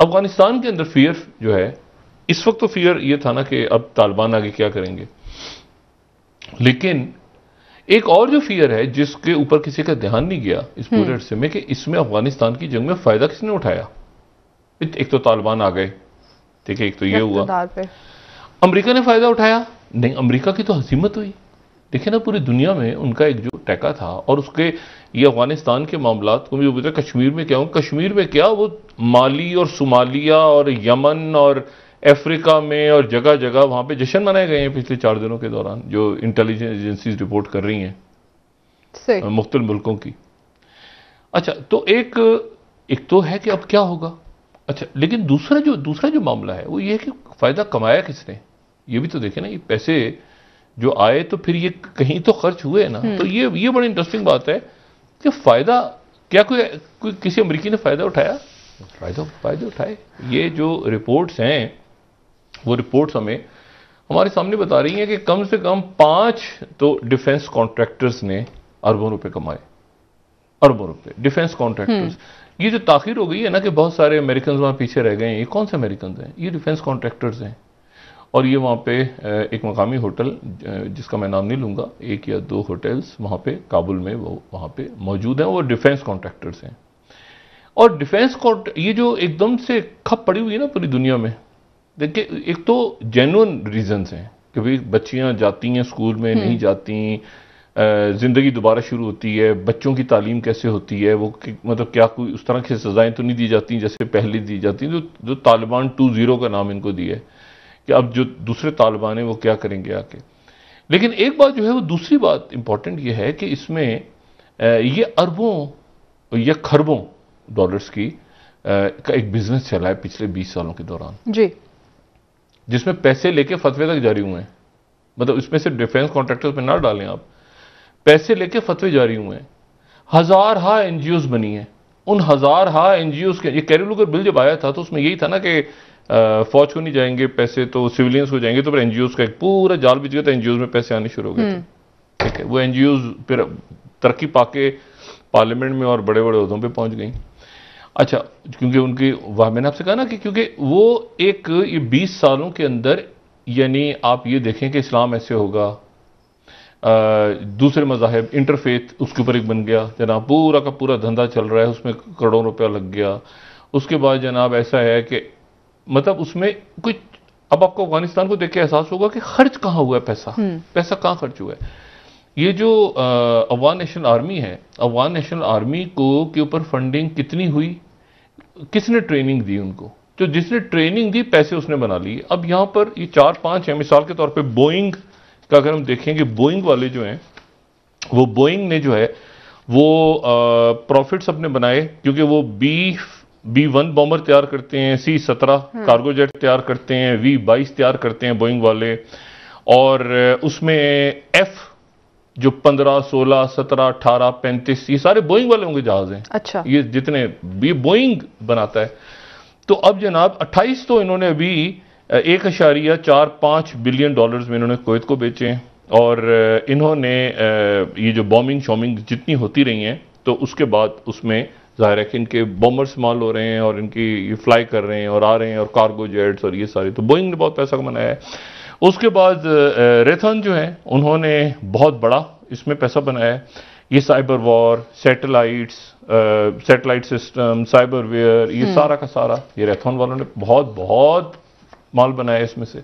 अफगानिस्तान के अंदर फियर जो है, इस वक्त तो फियर ये था ना कि अब तालिबान आगे क्या करेंगे, लेकिन एक और जो फियर है जिसके ऊपर किसी का ध्यान नहीं गया इस पूरे अरसे में, कि इसमें अफगानिस्तान की जंग में फायदा किसने उठाया। एक तो तालिबान आ गए, ठीक है, एक तो ये हुआ, अमेरिका ने फायदा उठाया नहीं, अमेरिका की तो हसीमत हुई। देखिए ना, पूरी दुनिया में उनका एक जो टैका था, और उसके ये अफगानिस्तान के मामलात को भी बोलते कश्मीर में क्या हो, कश्मीर में क्या, वो माली और सोमालिया और यमन और अफ्रीका में और जगह जगह वहां पे जश्न मनाए गए हैं पिछले 4 दिनों के दौरान, जो इंटेलिजेंस एजेंसीज रिपोर्ट कर रही हैं मुख्तलिफ मुल्कों की। अच्छा, तो एक तो है कि अब क्या होगा। अच्छा, लेकिन दूसरा जो मामला है वो ये है कि फायदा कमाया किसने, ये भी तो देखें ना। ये पैसे जो आए तो फिर ये कहीं तो खर्च हुए ना। तो ये बड़ी इंटरेस्टिंग बात है कि फायदा क्या कोई किसी अमेरिकी ने फायदा उठाया, फायदे उठाए। ये जो रिपोर्ट्स हैं वो रिपोर्ट्स हमारे सामने बता रही हैं कि कम से कम 5 तो डिफेंस कॉन्ट्रैक्टर्स ने अरबों रुपए कमाए, अरबों रुपए डिफेंस कॉन्ट्रैक्टर्स। ये जो ताखिर हो गई है ना कि बहुत सारे अमेरिकन वहां पीछे रह गए हैं, ये कौन से अमेरिकन हैं, ये डिफेंस कॉन्ट्रैक्टर्स हैं। और ये वहाँ पे एक मकामी होटल जिसका मैं नाम नहीं लूँगा, 1 या 2 होटल्स वहाँ पे काबुल में वो वहाँ पे मौजूद हैं, वो डिफेंस कॉन्ट्रैक्टर्स हैं। और ये जो एकदम से खप पड़ी हुई है ना पूरी दुनिया में, देखिए एक तो जेन्युइन रीजंस हैं कि भाई बच्चियाँ जाती हैं स्कूल में, नहीं जाती, ज़िंदगी दोबारा शुरू होती है, बच्चों की तालीम कैसे होती है, वो मतलब क्या कोई उस तरह की सज़ाएँ तो नहीं दी जाती जैसे पहले दी जाती, जो तालिबान 2.0 का नाम इनको दिया है कि अब जो दूसरे तालिबान हैं वो क्या करेंगे आके। लेकिन एक बात जो है वो, दूसरी बात इंपॉर्टेंट ये है कि इसमें ये अरबों या खरबों डॉलर्स की का एक बिजनेस चला है पिछले 20 सालों के दौरान जी, जिसमें पैसे लेके फतवे तक जारी हुए हैं। मतलब इसमें से डिफेंस कॉन्ट्रैक्टर्स पे ना डालें आप, पैसे लेके फतवे जारी हुए हैं, हजारहा एनजीओज बनी है। उन हजारहा एनजीओज के, ये कैरी लुगर बिल जब आया था तो उसमें यही था ना कि फौज को नहीं जाएंगे पैसे तो सिविलियंस को जाएंगे, तो फिर एनजीओज का एक पूरा जाल बिछ गया था, एनजीओज में पैसे आने शुरू हो गए थे। ठीक है, वो एनजीओज फिर तरक्की पाके पार्लियामेंट में और बड़े बड़े ओहदों पे पहुंच गई। अच्छा, क्योंकि उनकी वह मैंने आपसे कहा ना कि क्योंकि वो ये 20 सालों के अंदर, यानी आप ये देखें कि इस्लाम ऐसे होगा, दूसरे मज़ाहिब इंटरफेथ उसके ऊपर एक बन गया जनाब, पूरा का पूरा धंधा चल रहा है, उसमें करोड़ों रुपया लग गया। उसके बाद जनाब ऐसा है कि मतलब उसमें कुछ, अब आपको अफगानिस्तान को देख के एहसास होगा कि खर्च कहाँ हुआ है, पैसा कहाँ खर्च हुआ है। ये जो अफगान नेशनल आर्मी है, अफगान नेशनल आर्मी के ऊपर फंडिंग कितनी हुई, किसने ट्रेनिंग दी उनको, जो जिसने ट्रेनिंग दी पैसे उसने बना लिए। अब यहां पर ये 4-5 है, मिसाल के तौर पे बोइंग का अगर हम देखेंगे, बोइंग वाले जो हैं, वो बोइंग ने जो है वो प्रॉफिट्स अपने बनाए, क्योंकि वो B-1 बॉम्बर तैयार करते हैं, C-17 कार्गो जेट तैयार करते हैं, V-22 तैयार करते हैं बोइंग वाले, और उसमें F जो 15, 16, 17, 18, 35 ये सारे बोइंग वाले होंगे जहाज हैं। अच्छा, ये जितने भी बोइंग बनाता है। तो अब जनाब 28 तो इन्होंने अभी 1.45 बिलियन डॉलर्स में इन्होंने कुवैत को बेचे हैं, और इन्होंने ये जो बॉम्बिंग शॉमिंग जितनी होती रही हैं, तो उसके बाद उसमें जाहिर है कि इनके बॉम्बर इस्तेमाल हो रहे हैं और इनकी ये फ्लाई कर रहे हैं और आ रहे हैं, और कार्गो जेट्स और ये सारे, तो बोइंग ने बहुत पैसा कमाया है। उसके बाद रेथन जो है उन्होंने बहुत बड़ा इसमें पैसा बनाया है। ये साइबर वॉर, सैटेलाइट सिस्टम, साइबरवेयर, ये सारा का सारा ये रेथन वालों ने बहुत माल बनाया इसमें से।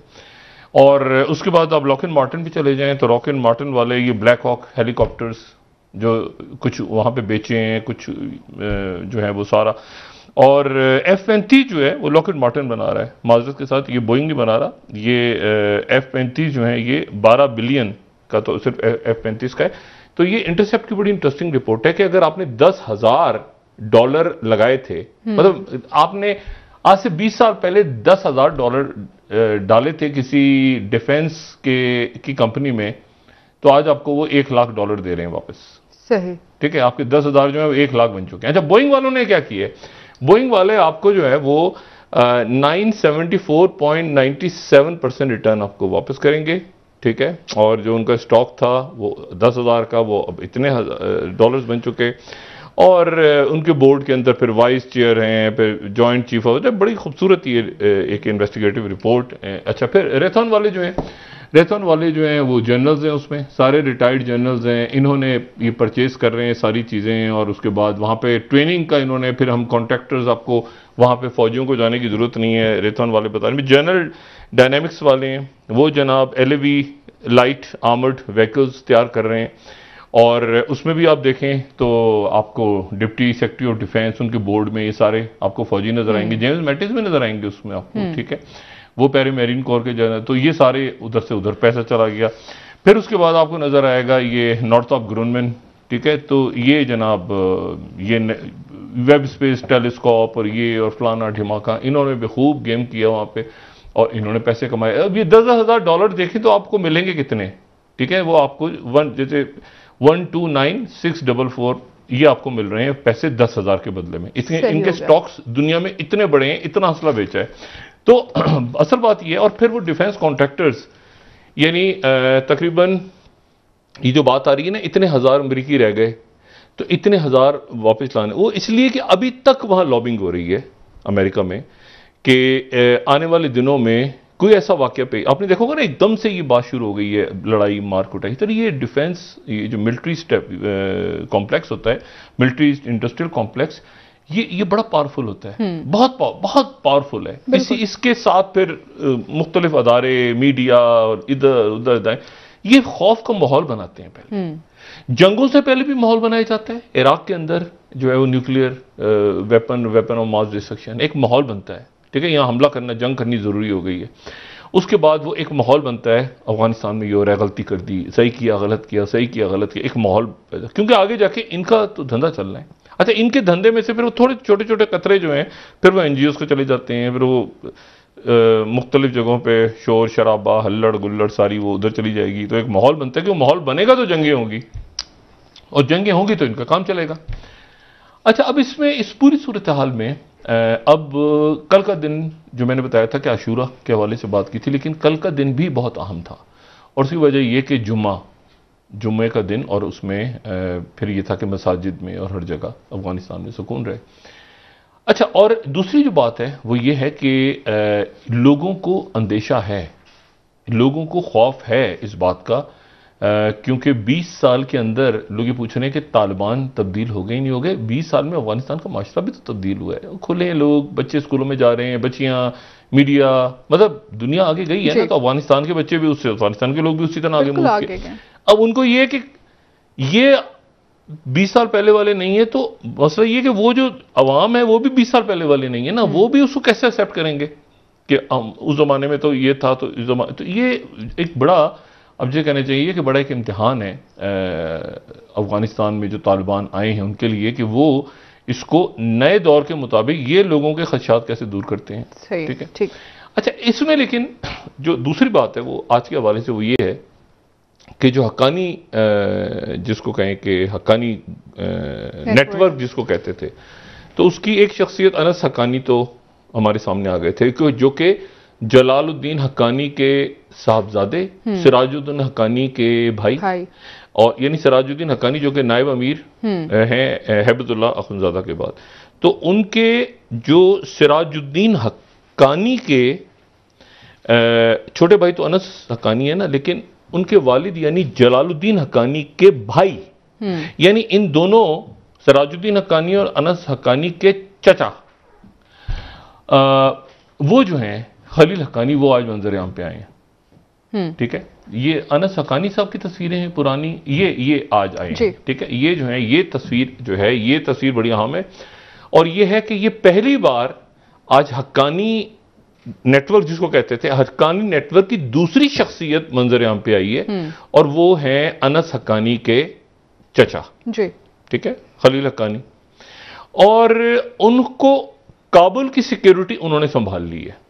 और उसके बाद आप लॉकहीड मार्टिन भी चले जाएं तो लॉकहीड मार्टिन वाले ये ब्लैक हॉक हेलीकॉप्टर्स जो कुछ वहाँ पे बेचे हैं, कुछ जो है वो सारा, और F-35 जो है वो लॉकहीड मार्टिन बना रहा है, माजरत के साथ, ये बोइंग नहीं बना रहा। ये F-35 जो है ये 12 बिलियन का तो सिर्फ F-35 का है। तो ये इंटरसेप्ट की बड़ी इंटरेस्टिंग रिपोर्ट है कि अगर आपने $10,000 लगाए थे, मतलब आपने आज से 20 साल पहले $10,000 डाले थे किसी डिफेंस की कंपनी में, तो आज आपको वो $1,00,000 दे रहे हैं वापस। सही, ठीक है, आपके 10,000 जो है वो 1,00,000 बन चुके हैं। अच्छा, बोइंग वालों ने क्या किया है, बोइंग वाले आपको जो है वो 974.97% रिटर्न आपको वापस करेंगे। ठीक है, और जो उनका स्टॉक था वो 10,000 का, वो अब इतने डॉलर्स बन चुके। और उनके बोर्ड के अंदर फिर वाइस चेयर हैं, फिर जॉइंट चीफ ऑफ, बड़ी खूबसूरत ये एक इन्वेस्टिगेटिव रिपोर्ट। अच्छा, फिर रेथॉन वाले जो हैं, रेथॉन वाले जो हैं वो जर्नल्स हैं, उसमें सारे रिटायर्ड जर्नल्स हैं, इन्होंने ये परचेज कर रहे हैं सारी चीज़ें, और उसके बाद वहाँ पे ट्रेनिंग का इन्होंने, फिर हम कॉन्ट्रैक्टर्स, आपको वहाँ पे फौजियों को जाने की ज़रूरत नहीं है, रेथॉन वाले बता रहे हैं। जनरल डायनेमिक्स वाले हैं वो जनाब LAV लाइट आर्मर्ड व्हीकल्स तैयार कर रहे हैं, और उसमें भी आप देखें तो आपको डिप्टी सेक्रेटरी ऑफ डिफेंस, उनके बोर्ड में ये सारे आपको फौजी नजर आएंगे, जेम्स मैटिस भी नजर आएंगे उसमें आपको, ठीक है, वो पेरी मेरीन कोर के जनरल। तो ये सारे उधर से उधर पैसा चला गया। फिर उसके बाद आपको नजर आएगा ये नॉर्थरॉप ग्रुनमैन, ठीक है, तो ये जनाब ये वेब स्पेस टेलीस्कोप और ये और फलाना ढिमाका, इन्होंने भी खूब गेम किया वहाँ पे और इन्होंने पैसे कमाए। अब ये $10,000 देखें तो आपको मिलेंगे कितने, ठीक है, वो आपको जैसे 129,644 ये आपको मिल रहे हैं पैसे 10,000 के बदले में। इतने इनके स्टॉक्स दुनिया में इतने बड़े हैं, इतना असला बेचा है। तो असल बात ये है। और फिर वो डिफेंस कॉन्ट्रैक्टर्स, यानी तकरीबन ये जो बात आ रही है ना, इतने हजार अमरीकी रह गए, तो इतने हजार वापस लाने, वो इसलिए कि अभी तक वहां लॉबिंग हो रही है अमेरिका में कि आने वाले दिनों में कोई ऐसा वाकया पे, आपने देखोगे ना एकदम से ये बात शुरू हो गई है, लड़ाई मार कुटाई। तो ये डिफेंस, ये जो मिलिट्री स्टेप कॉम्प्लेक्स होता है, मिलिट्री इंडस्ट्रियल कॉम्प्लेक्स, ये बड़ा पावरफुल होता है, बहुत पावरफुल है। इसके साथ फिर मुख्तलिफ अदारे, मीडिया और इधर उधर ये खौफ का माहौल बनाते हैं। पहले जंगों से पहले भी माहौल बनाया जाता है। इराक के अंदर जो है वो nuclear weapon of mass destruction एक माहौल बनता है, ठीक है, यहाँ हमला करना, जंग करनी जरूरी हो गई है। उसके बाद वो एक माहौल बनता है, अफगानिस्तान में ये हो रहा है, गलती कर दी, सही किया गलत किया, सही किया गलत किया, एक माहौल, क्योंकि आगे जाके इनका तो धंधा चल रहा है। अच्छा, इनके धंधे में से फिर वो थोड़े छोटे छोटे कतरे जो हैं, फिर वो NGOs को चले जाते हैं, फिर वो मुख्तलिफ जगहों पे शोर शराबा हल्लड़ गुल्लड़ सारी वो उधर चली जाएगी। तो एक माहौल बनता है कि वो माहौल बनेगा तो जंगें होंगी, और जंगें होंगी तो इनका काम चलेगा। अच्छा, अब इसमें इस पूरी सूरत हाल में अब कल का दिन जो मैंने बताया था कि आशूरा के हवाले से बात की थी, लेकिन कल का दिन भी बहुत अहम था, और उसकी वजह यह कि जुम्मे का दिन, और उसमें फिर यह था कि मसाजिद में और हर जगह अफगानिस्तान में सुकून रहे। अच्छा, और दूसरी जो बात है वो ये है कि लोगों को अंदेशा है, लोगों को खौफ है इस बात का, क्योंकि 20 साल के अंदर लोग ये पूछ रहे हैं कि तालिबान तब्दील हो गए नहीं हो गए। 20 साल में अफगानिस्तान का माशरा भी तो तब्दील हुआ है, खुले हैं लोग, बच्चे स्कूलों में जा रहे हैं, बच्चियां, मीडिया, मतलब दुनिया आगे गई है ना, तो अफगानिस्तान के बच्चे भी उससे, अफगानिस्तान के लोग भी उसी तरह आगे मूव किए। अब उनको ये कि ये 20 साल पहले वाले नहीं है, तो मसला ये कि वो जो अवाम है वो भी 20 साल पहले वाले नहीं है ना, वो भी उसको कैसे एक्सेप्ट करेंगे कि उस जमाने में तो ये था, तो इस जमाने, तो ये एक बड़ा, अब ये कहना चाहिए कि बड़ा एक इम्तिहान है अफगानिस्तान में जो तालिबान आए हैं उनके लिए, कि वो इसको नए दौर के मुताबिक ये लोगों के खदशात कैसे दूर करते हैं। ठीक है, ठीक। अच्छा, इसमें लेकिन जो दूसरी बात है वो आज के हवाले से वो ये है कि जो हक्कानी, जिसको कहें कि हक्कानी नेटवर्क जिसको कहते थे, तो उसकी एक शख्सियत अनस हक्कानी तो हमारे सामने आ गए थे, जो कि जलालुद्दीन हक्कानी के साहबजादे, सिराजुद्दीन हक्कानी के भाई, और यानी सिराजुद्दीन हक्कानी जो कि नायब अमीर हैं हैबतुल्लाह अखुंज़ादा के बाद, तो उनके जो सिराजुद्दीन हक्कानी के छोटे भाई तो अनस हक्कानी है ना, लेकिन उनके वालिद यानी जलालुद्दीन हक्कानी के भाई, यानी इन दोनों सिराजुद्दीन हक्कानी और अनस हक्कानी के चचा, वो जो हैं खलील हक्कानी, वो आज मंजर आम पे आए हैं। ठीक है, ये अनस हक्कानी साहब की तस्वीरें हैं पुरानी, ये आज आए हैं। ठीक है, ये जो है, ये तस्वीर जो है, ये तस्वीर बड़ी अहम है, और ये है कि ये पहली बार आज हक्कानी नेटवर्क जिसको कहते थे, हक्कानी नेटवर्क की दूसरी शख्सियत मंजर आम पे आई है, और वो है अनस हक्कानी के चचा जी। ठीक है, खलील हक्कानी, और उनको काबुल की सिक्योरिटी उन्होंने संभाल ली है।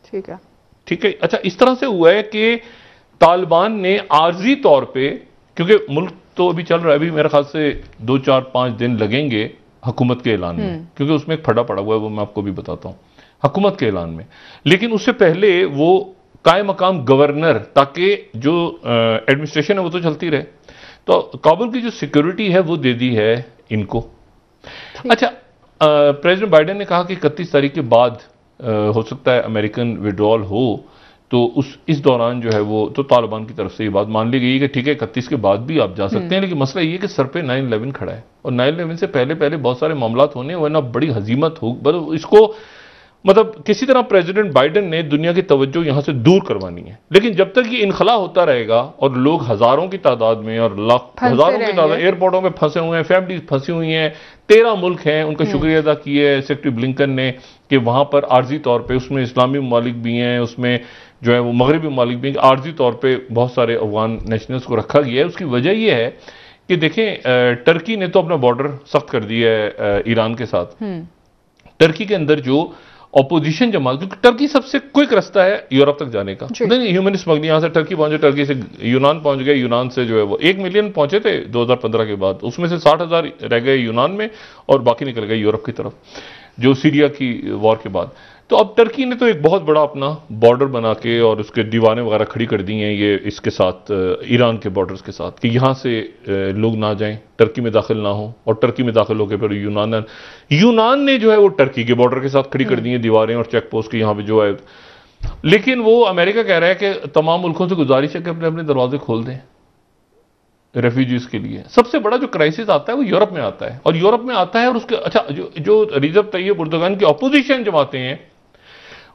ठीक है, ठीक है। अच्छा, इस तरह से हुआ है कि तालिबान ने आर्जी तौर पे, क्योंकि मुल्क तो अभी चल रहा है, अभी मेरे ख्याल से 2, 4, 5 दिन लगेंगे हुकूमत के ऐलान में, क्योंकि उसमें एक फटा पड़ा हुआ है, वो मैं आपको भी बताता हूं हुकूमत के ऐलान में। लेकिन उससे पहले वो कायम मकाम गवर्नर, ताकि जो एडमिनिस्ट्रेशन है वो तो चलती रहे, तो काबुल की जो सिक्योरिटी है वो दे दी है इनको। अच्छा, प्रेसिडेंट बाइडेन ने कहा कि 31 तारीख के बाद हो सकता है अमेरिकन विड्रॉल हो, तो इस दौरान जो है वो तो तालिबान की तरफ से ये बात मान ली गई कि ठीक है 31 के बाद भी आप जा सकते हैं, लेकिन मसला ये है कि सर पे 9/11 खड़ा है और 9/11 से पहले पहले बहुत सारे मामला होने, वरना बड़ी हजीमत हो। मतलब इसको मतलब किसी तरह प्रेसिडेंट बाइडेन ने दुनिया की तवज्जो यहां से दूर करवानी है, लेकिन जब तक ये इनखला होता रहेगा और लोग हजारों की तादाद में और हजारों की तादाद एयरपोर्टों में फंसे हुए हैं, फैमिली फंसी हुई हैं, 13 मुल्क हैं, उनका शुक्रिया अदा किया है सेक्रेटरी ब्लिंकन ने कि वहां पर आर्जी तौर पर, उसमें इस्लामी ममालिक भी हैं, उसमें जो है वो मगरबी ममालिक भी, आर्जी तौर पर बहुत सारे अफगान नेशनल्स को रखा गया है। उसकी वजह यह है कि देखें टर्की ने तो अपना बॉर्डर सख्त कर दिया है ईरान के साथ। टर्की के अंदर जो ऑपोजिशन जमात, क्योंकि टर्की सबसे क्विक रास्ता है यूरोप तक जाने का, नहीं ह्यूमन स्मगलिंग, यहां से टर्की पहुंचे, टर्की से यूनान पहुंच गए, यूनान से जो है वो 1 मिलियन पहुंचे थे 2015 के बाद, उसमें से 60,000 रह गए यूनान में और बाकी निकल गए यूरोप की तरफ, जो सीरिया की वॉर के बाद। तो अब टर्की ने तो एक बहुत बड़ा अपना बॉर्डर बना के और उसके दीवारें वगैरह खड़ी कर दी हैं ये इसके साथ, ईरान के बॉर्डर्स के साथ, कि यहां से लोग ना जाएं, टर्की में दाखिल ना हो, और टर्की में दाखिल होकर फिर यूनान ने जो है वो टर्की के बॉर्डर के साथ खड़ी कर दी हैं दीवारें और चेक पोस्ट की यहां पे जो है। लेकिन वो अमेरिका कह रहा है कि तमाम मुल्कों से गुजारिश है कि अपने अपने दरवाजे खोल दें रेफ्यूजीज के लिए। सबसे बड़ा जो क्राइसिस आता है वो यूरोप में आता है, और यूरोप में आता है और उसके अच्छा जो रिजब तैयब एर्दोगान की ऑपोजिशन जमातें हैं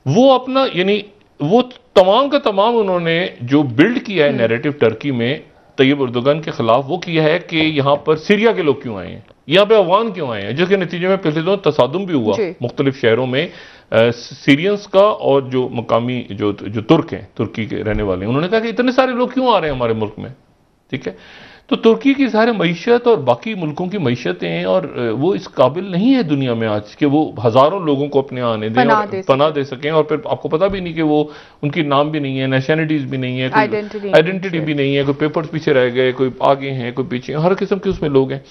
वो अपना, यानी वो तमाम का तमाम उन्होंने जो बिल्ड किया है नैरेटिव टर्की में तैयब एर्दोगान के खिलाफ, वो किया है कि यहां पर सीरिया के लोग क्यों आए हैं, यहां पे अफगान क्यों आए हैं, जिसके नतीजे में पिछले दिनों तसादुम भी हुआ मुख्तलिफ शहरों में सीरियंस का और जो मकामी जो तुर्क हैं, तुर्की के रहने वाले हैं, उन्होंने कहा कि इतने सारे लोग क्यों आ रहे हैं हमारे मुल्क में। ठीक है, तो तुर्की की सारे मईशत और बाकी मुल्कों की मईशतें हैं और वो इस काबिल नहीं है दुनिया में आज कि वो हजारों लोगों को अपने आने दें और पनाह दे सकें, और फिर आपको पता भी नहीं कि वो उनकी नाम भी नहीं है, नेशनलिटीज भी नहीं है, आइडेंटिटी भी नहीं है, कोई पेपर्स पीछे रह गए, कोई आगे हैं, कोई पीछे, हर किस्म के उसमें लोग हैं।